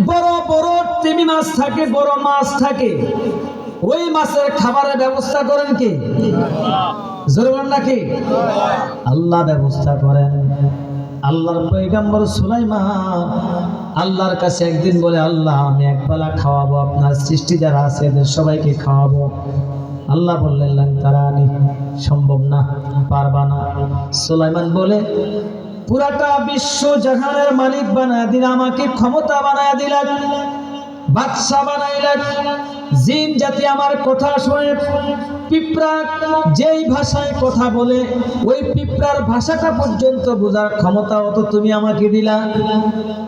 বড় বড় তিমি মাছ থাকে, বড় মাছ থাকে, ওই মাছের খাবারের ব্যবস্থা করেন কি? জোরে বলেন নাকি? আল্লাহ ব্যবস্থা করেন। আল্লাহর পয়গম্বর সুলাইমান আল্লাহর কাছে একদিন বলে, আল্লাহ আমি একবেলা খাওয়াবো, আপনার সৃষ্টি যারা আছে এদের সবাইকে খাওয়াবো। আল্লাহ বললেন তারানি, সম্ভব না, পারবা না। সুলাইমান বলে, পুরাটা বিশ্ব জাহানের মালিক বানায় দিল, আমাকে ক্ষমতা বানায় দিলেন, বাদশা বানাইলেন। জিন জাতি আমার কথা শুনে পিঁপড়া যেই ভাষায় কথা বলে ওই পিঁপড়ার ভাষাটা পর্যন্ত বোঝার ক্ষমতা অত তুমি আমাকে দিলা,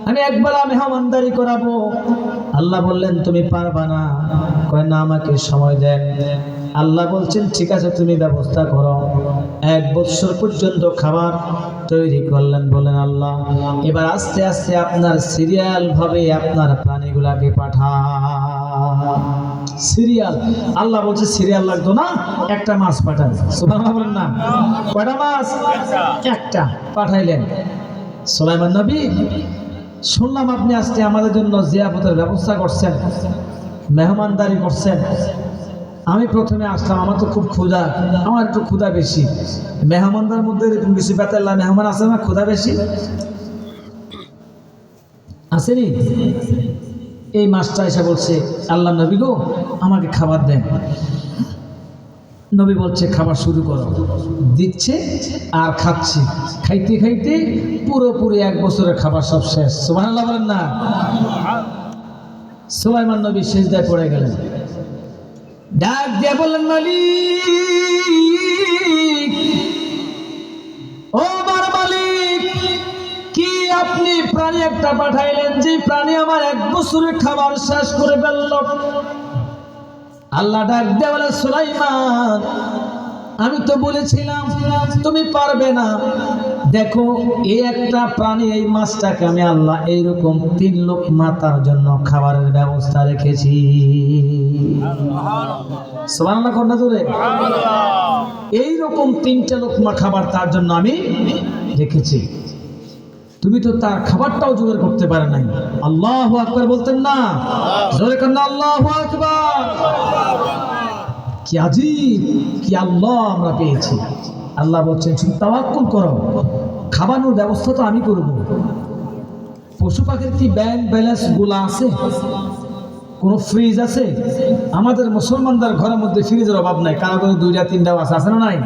আমি একবেলা মেহমানদারি করাবো। আল্লাহ বললেন তুমি পারবা না। কয় না, আমাকে সময় দেন। আল্লাহ বলছেন ঠিক আছে, তুমি ব্যবস্থা করো। 1 বছর পর্যন্ত খাবার তৈরি করলেন। বলেন আল্লাহ, এবার আস্তে আস্তে আপনার সিরিয়াল ভাবে আপনার প্রাণীগুলাকে পাঠান। সিরিয়াল, আল্লাহ বলছে সিরিয়াল লাগতো না, একটা মাছ পাঠান। সুবহানাল্লাহ বলেন না? কয়টা মাছ? একটা পাঠাইলেন। সুলাইমান নবী, শুনলাম আপনি আজকে আমাদের জন্য জিয়াফতের ব্যবস্থা করছেন, মেহমানদারি করছেন। আমি প্রথমে আসলাম, আমার তো খুব ক্ষুধা, আমার একটু ক্ষুধা বেশি। মেহমানদের মধ্যে এরকম বেশি বেতাল্লা মেহমান আছে না, ক্ষুধা বেশি আসেনি? এই মাছটা এসে বলছে, আল্লাহ নবী গো আমাকে খাবার দেন। নবী বলছে খাবার শুরু করো। দিচ্ছে আর খাচ্ছে, খাইতে খাইতে পুরোপুরি 1 বছরের খাবার সব শেষ। সুবহানাল্লাহ বলেন না? সুলাইমান নবী সিজদায় পড়ে গেলেন, ডাক দিয়ে বললেন, মালিক, ও আমার মালিক, কি আপনি প্রাণী একটা পাঠাইলেন যে প্রাণী আমার 1 বছরের খাবার শেষ করে ফেলল। আল্লাহ ডাক দিয়ে বলে, সুলাইমান আমি তো বলেছিলাম তুমি পারবে না। দেখো এই একটা প্রাণী, এই মাছটাকে আমি আল্লাহ এইরকম 3 লোকমা তার জন্য খাবারের ব্যবস্থা রেখেছি। সুবহানাল্লাহ কন্যা জোরে। এইরকম 3টা লোকমা খাবার তার জন্য আমি রেখেছি। তুমি তো তার খাবারটাও জোগাড় করতে পারে নাই। আল্লাহু আকবার বলতেন না? জোরে কন্যা আল্লাহু আকবার। কি আজীব, কি আল্লাহ আমরা পেয়েছি। আল্লাহ বলছেন শুধু তাওয়াক্কুল করো, খাবানোর ব্যবস্থা তো আমি করব। পশু পাখির কি ব্যাংক ব্যালেন্স গুলা আছে? কোন ফ্রিজ আছে? আমাদের মুসলমানদের ঘরের মধ্যে ফ্রিজের অভাব নাই, কারো কারো 2টা 3টাও আছে না নাই?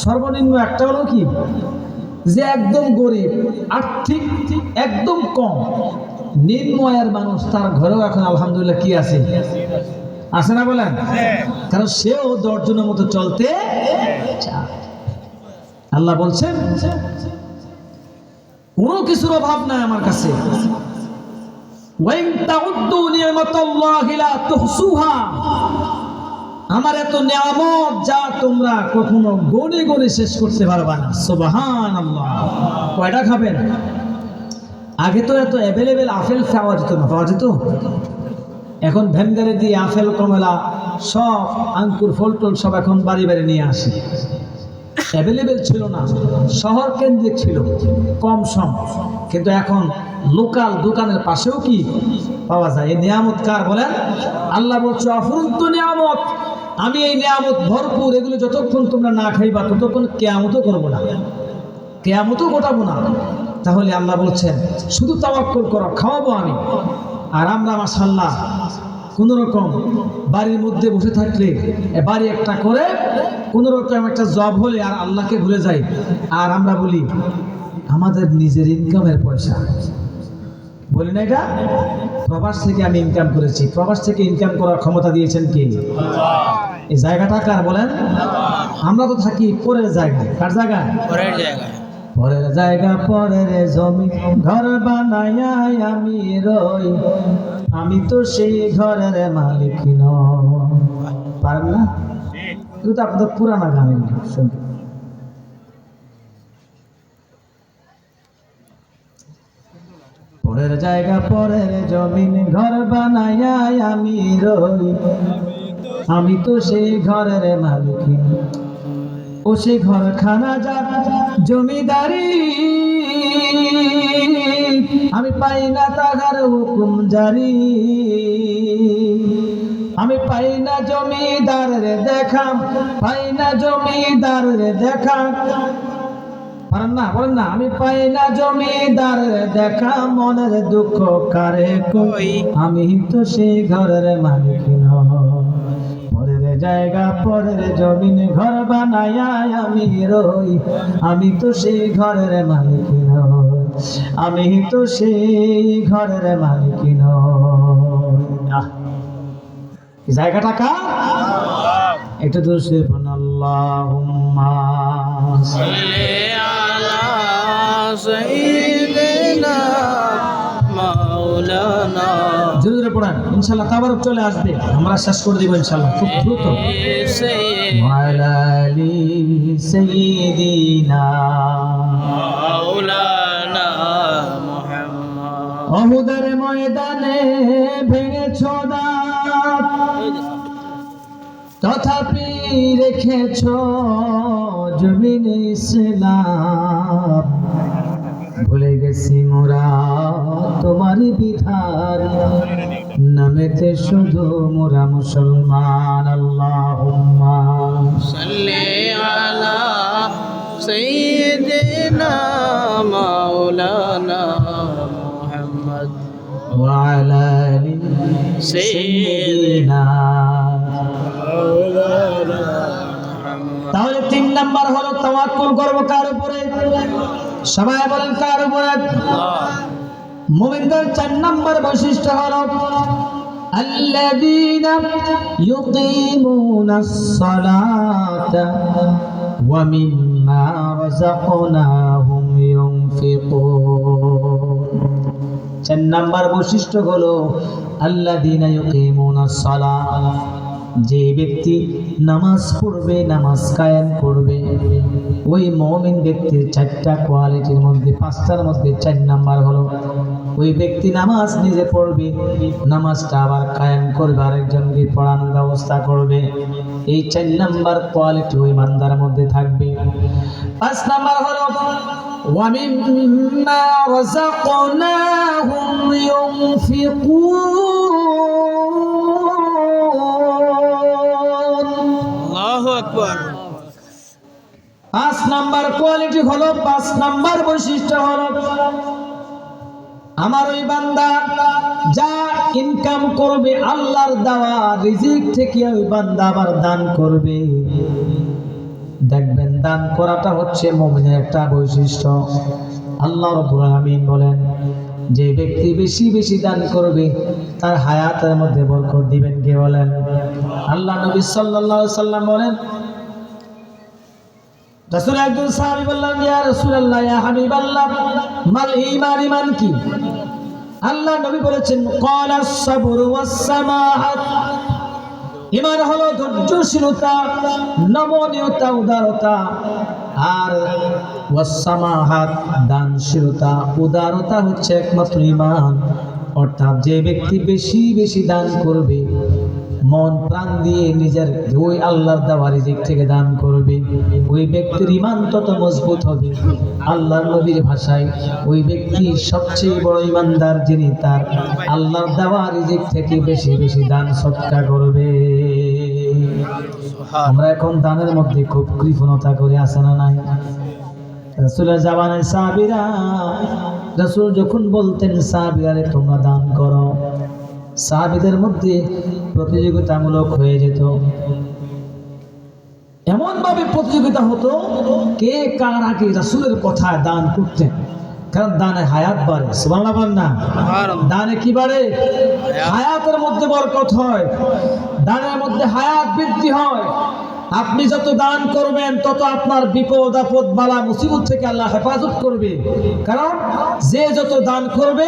সর্বনিম্ন একটা হলো কি, যে একদম গরিব, আর্থিক একদম কম, নিম্ন আয়ের মানুষ, তার ঘরেও এখন আলহামদুলিল্লাহ কি আছে? আছে না বলেন? কারণ সেও 10 জনের মতো চলতে চায়। আল্লাহ বলছেন কোনো কিছুর অভাব নাই আমার কাছে। আমার এত নিয়ামত যা তোমরা কখনো গনে গনে শেষ করতে পারবা না। সুবহানাল্লাহ। কয়টা খাবেন? আগে তো এত অ্যাভেলেবেল আপেল পাওয়া যেত না, পাওয়া যেত? এখন ভ্যান গাড়ি দিয়ে আপেল কমলা সব আঙ্কুর ফল টল সব এখন বাড়ি বাড়ি নিয়ে আসে। অ্যাভেলেবেল ছিল না, শহর কেন্দ্রিক ছিল, কম সম। কিন্তু এখন লোকাল দোকানের পাশেও কি পাওয়া যায়। এই নিয়ামত কার বলেন? আল্লাহ বলছে অফুরন্ত নিয়ামত, আমি এই নিয়ামত ভরপুর, এগুলো যতক্ষণ তোমরা না খাইবা ততক্ষণ কিয়ামতও করবো না, কিয়ামতও ঘটাবো না। তাহলে আল্লাহ বলছেন শুধু তাওয়াক্কুল করো, খাওয়াবো আমি। আর আমরা মাশাআল্লাহ কোনোরকম বাড়ির মধ্যে বসে থাকলে বাড়ি একটা করে কোনোরকম একটা জব হলে আর আল্লাহকে ভুলে যাই। আর আমরা বলি আমাদের নিজের ইনকামের পয়সা, বলি না এটা প্রবাস থেকে আমি ইনকাম করেছি। প্রবাস থেকে ইনকাম করার ক্ষমতা দিয়েছেন কে? এই জায়গাটা কার বলেন? আমরা তো থাকি পরের জায়গায়। কার জায়গায়? পরের জায়গায়। পরের জায়গা পরের জমি, ঘর বানাইয়া আমি রই, আমি তো সেই ঘরের মালিক নই। পারেন না? কিন্তু আপনাদের পুরানা গান শুনতে। পরের জায়গা পরের জমিন, ঘর বানাইয়া আমি রই, আমি তো সেই ঘরের মালিক। ও সে ঘর খানা যা জমিদারি, আমি পাই না তাহার হুকুম জারি, আমি পাই না জমিদারের দেখা, পাই না জমিদারের দেখা, বলেন না আমি পাই না জমিদারের দেখা, মনের দুঃখ কারে কই, আমি তো সেই ঘরের মালিক নই। পরের জায়গা পরের জমিন ঘর বানায়া আমি রই, আমি তো সেই ঘরের মালিক নই, আমি তো সেই ঘরের মালিক নই। জায়গাটা কার? একটু দোষে বলুন আল্লাহুম্মা সাল্লি আলা সাইয়্যিদিনা মাওলানা। জোরে পড়েন, ইনশাআল্লাহ তাবারক চলে আসবে, আমরা শেষ করে দিব ইনশাআল্লাহ খুব দ্রুত। ওয়ালা আলি সাইয়্যিদিনা মাওলানা মুহাম্মদ। উহুদের ময়দানে ভেঙেছো দাঁত, তথাপি রেখেছ জমিনে ইসলাম। ভুলে গেছি মোরা তোমার বিধান, নামেতে শুধু মোরা মুসলমান। আল্লাহুম্মা সাল্লি আলা সাইয়্যিদিনা মাওলানা মুহাম্মদ ওয়া আলা আলি সাইয়্যিদিনা। তাহলে 3 নাম্বার হলো তাওয়াক্কুল করব কার উপরে? সবাই বলেন কার উপরে? মুমিনদের 4 নাম্বার বৈশিষ্ট্য হলো আল্লাযীনা ইউকিমুনাস সালাতা ওয়া মিম্মা রাযাকনাহুম ইউনফিকুন। 4 নাম্বার বৈশিষ্ট্য হলো আল্লাযীনা ইউকিমুনাস সালাত, যে ব্যক্তি নামাজ পড়বে, নামাজ কায়েম করবে, ওই মুমিন ব্যক্তির 4টা কোয়ালিটির মধ্যে 5টার মধ্যে 4 নাম্বার হলো ওই ব্যক্তি নামাজ নিজে পড়বে, নামাজটা আবার কায়েম করবে, আরেকজনকে পড়ানোর ব্যবস্থা করবে। এই 4 নাম্বার কোয়ালিটি ওই বান্দার মধ্যে থাকবে। 5 নাম্বার হলো ওয়া মিম্মা রাযাকনাহুম ইউনফিকুন। আল্লাহু আকবার। 5 নাম্বার কোয়ালিটি হলো, 5 নাম্বার বৈশিষ্ট্য হলো আমার ওই বান্দা যা ইনকাম করবে আল্লাহর দেওয়া রিজিক থেকে ওই বান্দা আবার দান করবে। দেখবেন দান করাটা হচ্ছে মুমিনের একটা বৈশিষ্ট্য। আল্লাহ রাব্বুল আলামিন বলেন যে ব্যক্তি বেশি বেশি দান করবে তার হায়াতের মধ্যে বরকত দিবেন। কে বলেন? আল্লাহ নবী সাল্লাল্লাহু আলাইহি সাল্লাম বলেন, রাসূল একজন সাহাবী বললেন, ইয়া রাসূলুল্লাহ, ইয়া হাবিবাল্লাহ, মাল ঈমান, ঈমান কি? আল্লাহ নবী বলেছেন, ক্বালাস সাবরু ওয়াস সামাহাত। ঈমান হলো ধৈর্যশীলতা, নমনীয়তা, উদারতা। আর ওয়াস সামাহাত দানশীলতা, উদারতা হচ্ছে একমাত্র ঈমান। অর্থাৎ যে ব্যক্তি বেশি বেশি দান করবে, মন প্রাণ দিয়ে নিজের ওই আল্লাহর দেওয়া রিজিক থেকে দান করবে, ওই ব্যক্তির ঈমান তত মজবুত হবে। আল্লাহর নবীর ভাষায় ওই ব্যক্তি সবচেয়ে বড় ঈমানদার যিনি তার আল্লাহর দেওয়া রিজিক থেকে বেশি বেশি দান সদকা করবে। আমরা এখন দানের মধ্যে খুব কৃপণতা করে আসে না নাই? রাসূলের জামানায় সাহাবীরা, রাসূল যখন বলতেন সাহাবীরা তোমরা দান করো, সাহাবীদের মধ্যে প্রতিযোগিতামূলক হয়ে যেত। এমন ভাবে প্রতিযোগিতা হতো কে কার আগে রাসূলের কথায় দান করতেন। কারণ দানে হায়াত বাড়ে। সুবহানাল্লাহ বলেন না? দানে কি বাড়ে? হায়াতের মধ্যে বরকত হয়, দানের মধ্যে হায়াত বৃদ্ধি হয়। আপনি যত দান করবেন তত আপনার বিপদ আপদ বালা মুসিবত থেকে আল্লাহ হেফাজত করবে। কারণ যে যত দান করবে,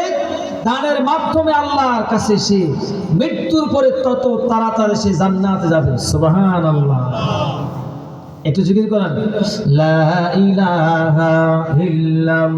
দানের মাধ্যমে আল্লাহর কাছে সে মৃত্যুর পরে তত তাড়াতাড়ি সে জান্নাতে যাবে। সুবহানাল্লাহ। একটু জিকির করেন, লা ইলাহা ইল্লাল্লাহ।